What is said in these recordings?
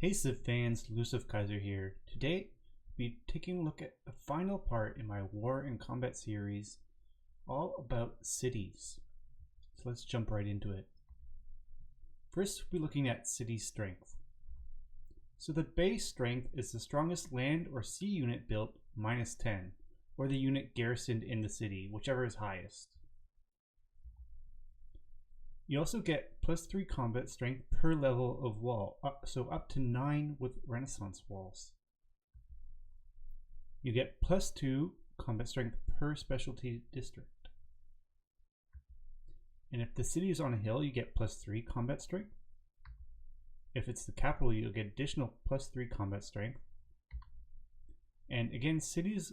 Hey Civ fans, Luciv Kaiser here. Today, we'll be taking a look at the final part in my War and Combat series, all about cities. So let's jump right into it. First, we'll be looking at city strength. So the base strength is the strongest land or sea unit built -10, or the unit garrisoned in the city, whichever is highest. You also get +3 combat strength per level of wall, so up to 9 with Renaissance walls. You get +2 combat strength per specialty district. And if the city is on a hill, you get +3 combat strength. If it's the capital, you'll get additional +3 combat strength. And again, cities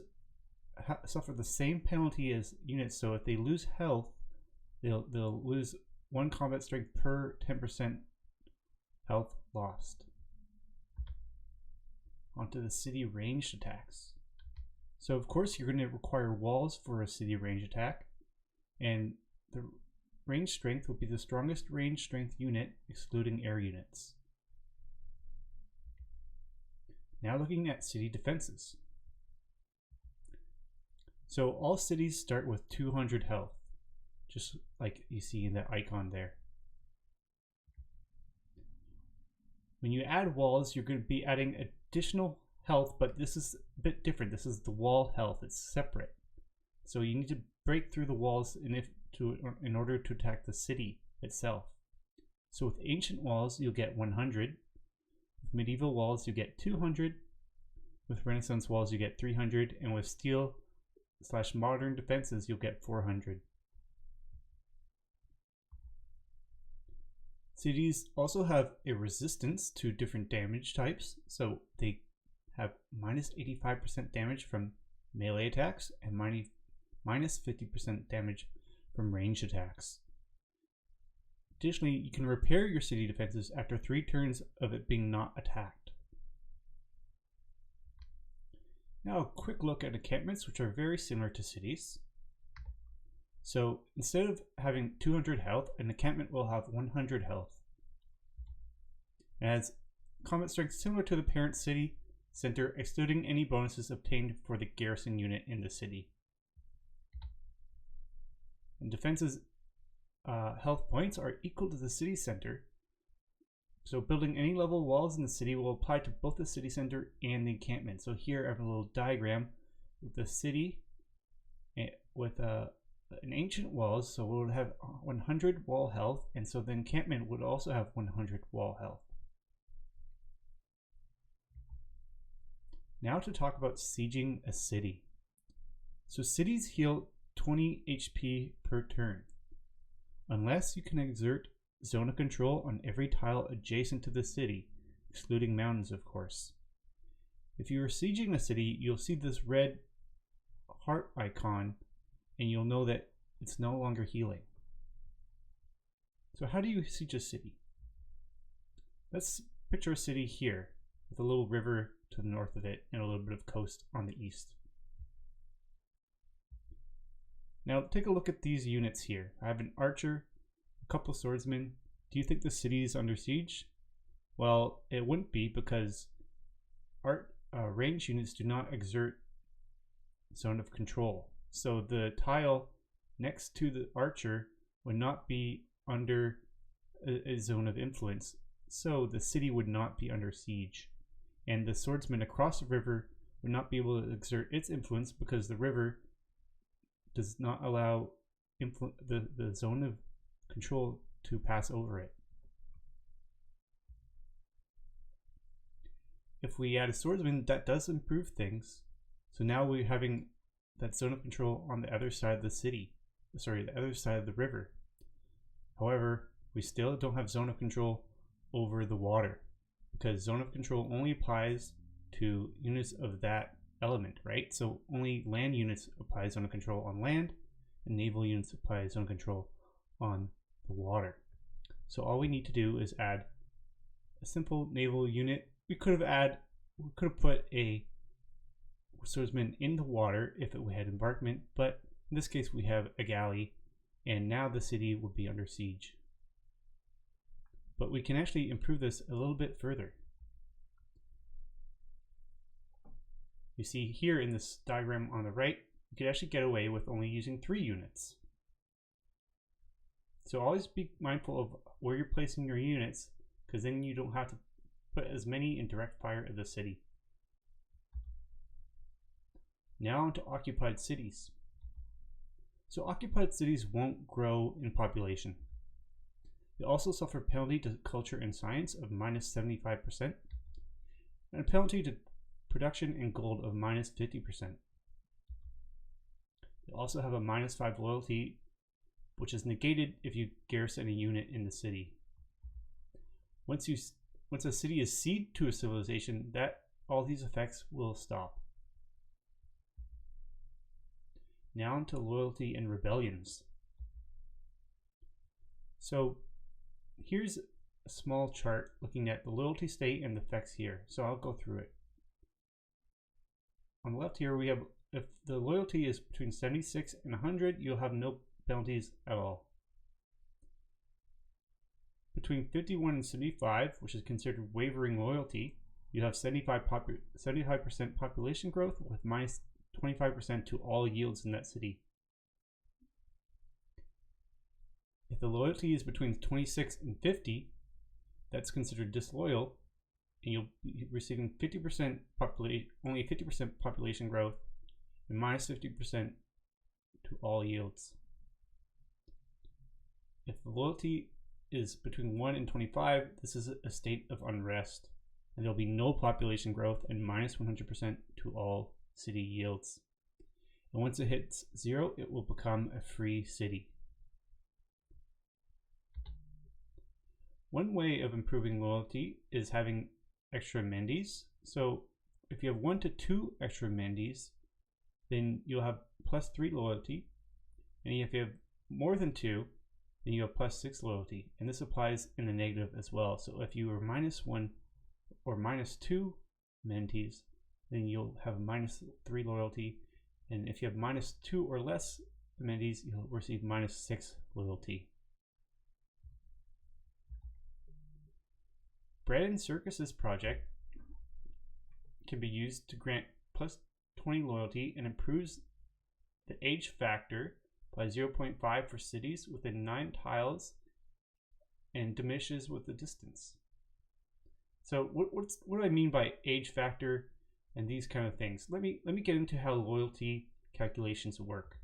suffer the same penalty as units, so if they lose health, they'll lose 1 combat strength per 10% health lost. Onto the city ranged attacks. So of course you're going to require walls for a city range attack, and the range strength will be the strongest range strength unit excluding air units. Now looking at city defenses. So all cities start with 200 health, just like you see in that icon there. When you add walls, you're going to be adding additional health, but this is a bit different. This is the wall health, it's separate. So you need to break through the walls in order to attack the city itself. So with ancient walls, you'll get 100. With medieval walls, you get 200. With Renaissance walls, you get 300. And with steel/modern defenses, you'll get 400. Cities also have a resistance to different damage types, so they have -85% damage from melee attacks and -50% damage from ranged attacks. Additionally, you can repair your city defenses after 3 turns of it being not attacked. Now a quick look at encampments, which are very similar to cities. So instead of having 200 health, an encampment will have 100 health. It has combat strength similar to the parent city center, excluding any bonuses obtained for the garrison unit in the city. And defenses health points are equal to the city center. So building any level walls in the city will apply to both the city center and the encampment. So here I have a little diagram with the city with an ancient walls, so we'll have 100 wall health, and so the encampment would also have 100 wall health. Now to talk about sieging a city. So cities heal 20 HP per turn, unless you can exert zone of control on every tile adjacent to the city, excluding mountains of course. If you are sieging a city, you'll see this red heart icon, and you'll know that it's no longer healing. So how do you siege a city? Let's picture a city here with a little river to the north of it and a little bit of coast on the east. Now take a look at these units here. I have an archer, a couple swordsmen. Do you think the city is under siege? Well, it wouldn't be, because range units do not exert zone of control. So the tile next to the archer would not be under a zone of influence, so the city would not be under siege. And the swordsman across the river would not be able to exert its influence because the river does not allow the zone of control to pass over it. If we add a swordsman, that does improve things. So now we're having that zone of control on the other side of the city, the other side of the river. However, we still don't have zone of control over the water, because zone of control only applies to units of that element, right? So only land units apply zone of control on land, and naval units apply zone of control on the water. So all we need to do is add a simple naval unit. We could have put a swordsman in the water if we had embarkment, but in this case we have a galley, and now the city would be under siege. But we can actually improve this a little bit further. You see here in this diagram on the right, you could actually get away with only using 3 units. So always be mindful of where you're placing your units, because then you don't have to put as many in direct fire of the city. Now onto occupied cities. So occupied cities won't grow in population. They also suffer penalty to culture and science of -75%, and a penalty to production and gold of -50%. They also have a -5 loyalty, which is negated if you garrison a unit in the city. Once a city is ceded to a civilization, all these effects will stop. Now into loyalty and rebellions. So here's a small chart looking at the loyalty state and the effects here. So I'll go through it. On the left here we have, if the loyalty is between 76 and 100, you'll have no penalties at all. Between 51 and 75, which is considered wavering loyalty, you have 75% population growth with -25% to all yields in that city. If the loyalty is between 26 and 50, that's considered disloyal, and you'll be receiving only 50% population growth and -50% to all yields. If the loyalty is between 1 and 25, this is a state of unrest, and there'll be no population growth and -100% to all city yields. And once it hits 0, it will become a free city. One way of improving loyalty is having extra amendies. So if you have 1 to 2 extra amendies, then you'll have +3 loyalty. And if you have more than 2, then you have +6 loyalty. And this applies in the negative as well. So if you are -1 or -2 amendies, then you'll have -3 loyalty. And if you have -2 or less amendies, you'll receive -6 loyalty. Bread and Circuses project can be used to grant +20 loyalty and improves the age factor by 0.5 for cities within 9 tiles and diminishes with the distance. So what do I mean by age factor and these kind of things? Let me get into how loyalty calculations work.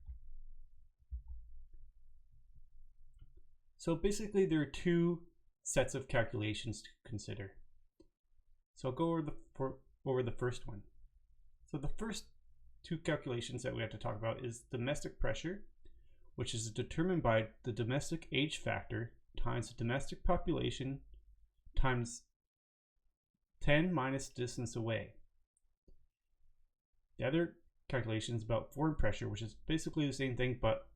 So basically there are 2 sets of calculations to consider. So I'll go over the first one. So the first 2 calculations that we have to talk about is domestic pressure, which is determined by the domestic age factor times the domestic population times 10 minus distance away. The other calculation is about foreign pressure, which is basically the same thing but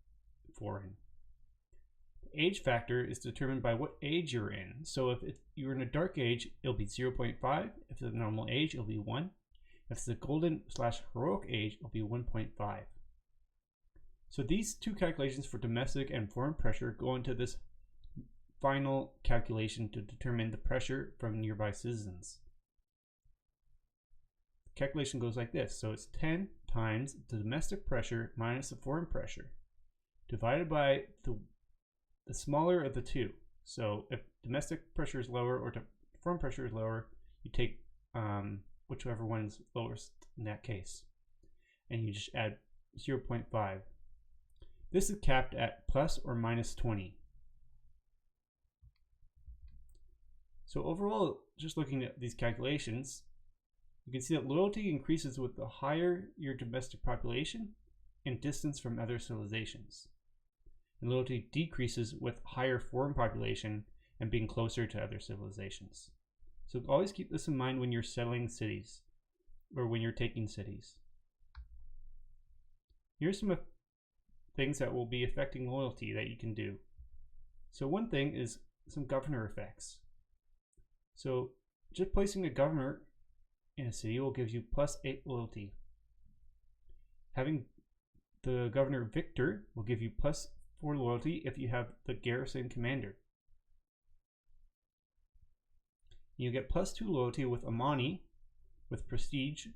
foreign. The age factor is determined by what age you're in. So if you're in a dark age, it'll be 0.5. If it's a normal age, it'll be 1. If it's a golden/heroic age, it'll be 1.5. So these 2 calculations for domestic and foreign pressure go into this final calculation to determine the pressure from nearby citizens. The calculation goes like this. So it's 10 times the domestic pressure minus the foreign pressure divided by the smaller of the 2. So if domestic pressure is lower or foreign pressure is lower, you take whichever one is lowest in that case, and you just add 0.5. This is capped at plus or minus 20. So overall, just looking at these calculations, you can see that loyalty increases with the higher your domestic population and distance from other civilizations. And loyalty decreases with higher foreign population and being closer to other civilizations. So always keep this in mind when you're settling cities or when you're taking cities. Here's some things that will be affecting loyalty that you can do. So one thing is some governor effects. So just placing a governor in a city will give you +8 loyalty. Having the governor victor will give you +4 loyalty if you have the garrison commander. You get +2 loyalty with Amani with prestige.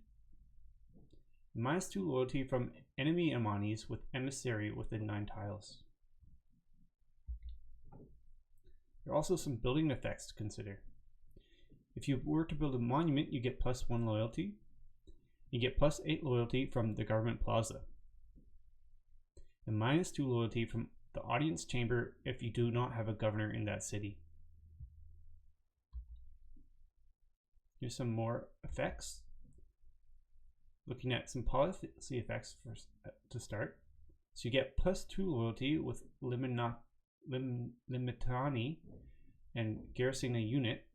-2 loyalty from enemy Amanis with emissary within 9 tiles. There are also some building effects to consider. If you were to build a monument, you get +1 loyalty. You get +8 loyalty from the government plaza. And -2 loyalty from the audience chamber if you do not have a governor in that city. Here's some more effects. Looking at some policy effects first to start. So you get +2 loyalty with Limitani and garrison a unit.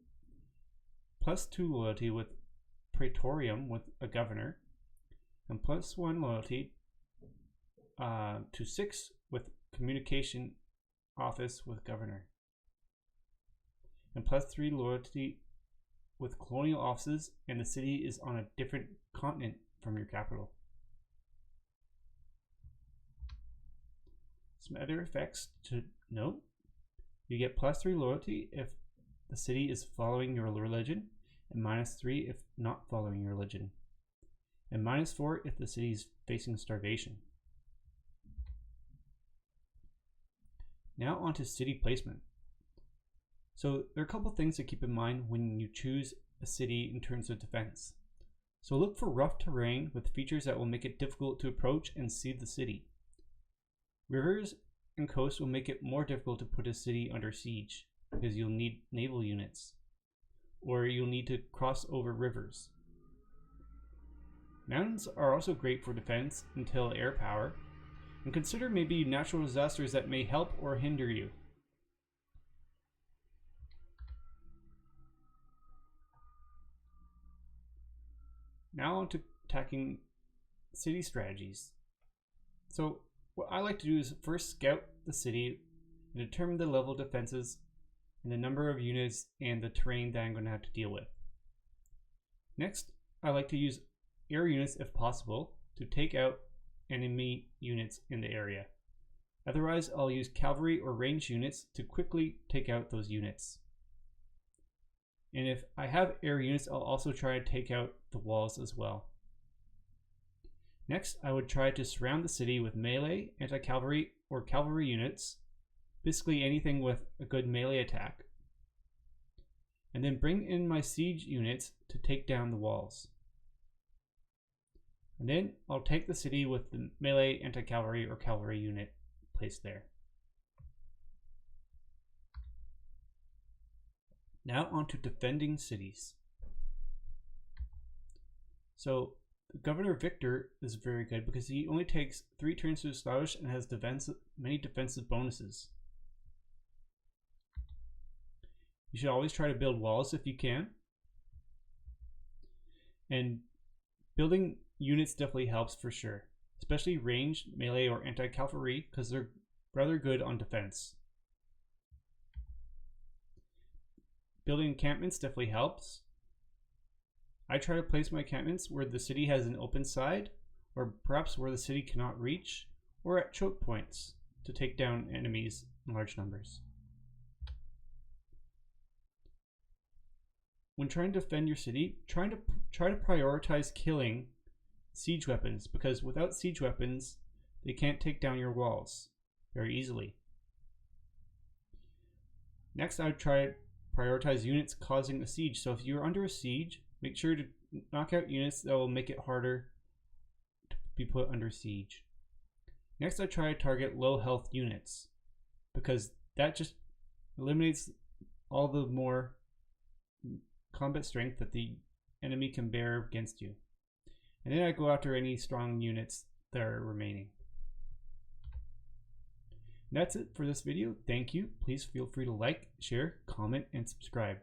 +2 loyalty with Praetorium with a governor. And +1 loyalty to 6 with communication office with governor. And +3 loyalty with colonial offices, and the city is on a different continent from your capital. Some other effects to note. You get +3 loyalty if the city is following your religion, and -3 if not following your religion, and -4 if the city is facing starvation. Now on to city placement. So there are a couple things to keep in mind when you choose a city in terms of defense. So look for rough terrain with features that will make it difficult to approach and see the city. Rivers and coasts will make it more difficult to put a city under siege because you'll need naval units, or you'll need to cross over rivers. Mountains are also great for defense until air power, and consider maybe natural disasters that may help or hinder you. Now on to attacking city strategies. So what I like to do is first scout the city and determine the level of defenses and the number of units and the terrain that I'm going to have to deal with. Next, I like to use air units if possible to take out enemy units in the area. Otherwise, I'll use cavalry or range units to quickly take out those units. And if I have air units, I'll also try to take out the walls as well. Next, I would try to surround the city with melee, anti-cavalry, or cavalry units, basically anything with a good melee attack. And then bring in my siege units to take down the walls. And then I'll take the city with the melee, anti-cavalry, or cavalry unit placed there. Now on to defending cities. So Governor Victor is very good because he only takes 3 turns to establish and has many defensive bonuses. You should always try to build walls if you can. And building units definitely helps for sure, especially ranged, melee, or anti-cavalry because they're rather good on defense. Building encampments definitely helps. I try to place my encampments where the city has an open side, or perhaps where the city cannot reach, or at choke points to take down enemies in large numbers. When trying to defend your city, try to prioritize killing siege weapons, because without siege weapons, they can't take down your walls very easily. Next, I would try to prioritize units causing a siege. So if you're under a siege, make sure to knock out units that will make it harder to be put under siege. Next, I try to target low health units because that just eliminates all the more combat strength that the enemy can bear against you. And then I go after any strong units that are remaining. And that's it for this video. Thank you. Please feel free to like, share, comment, and subscribe.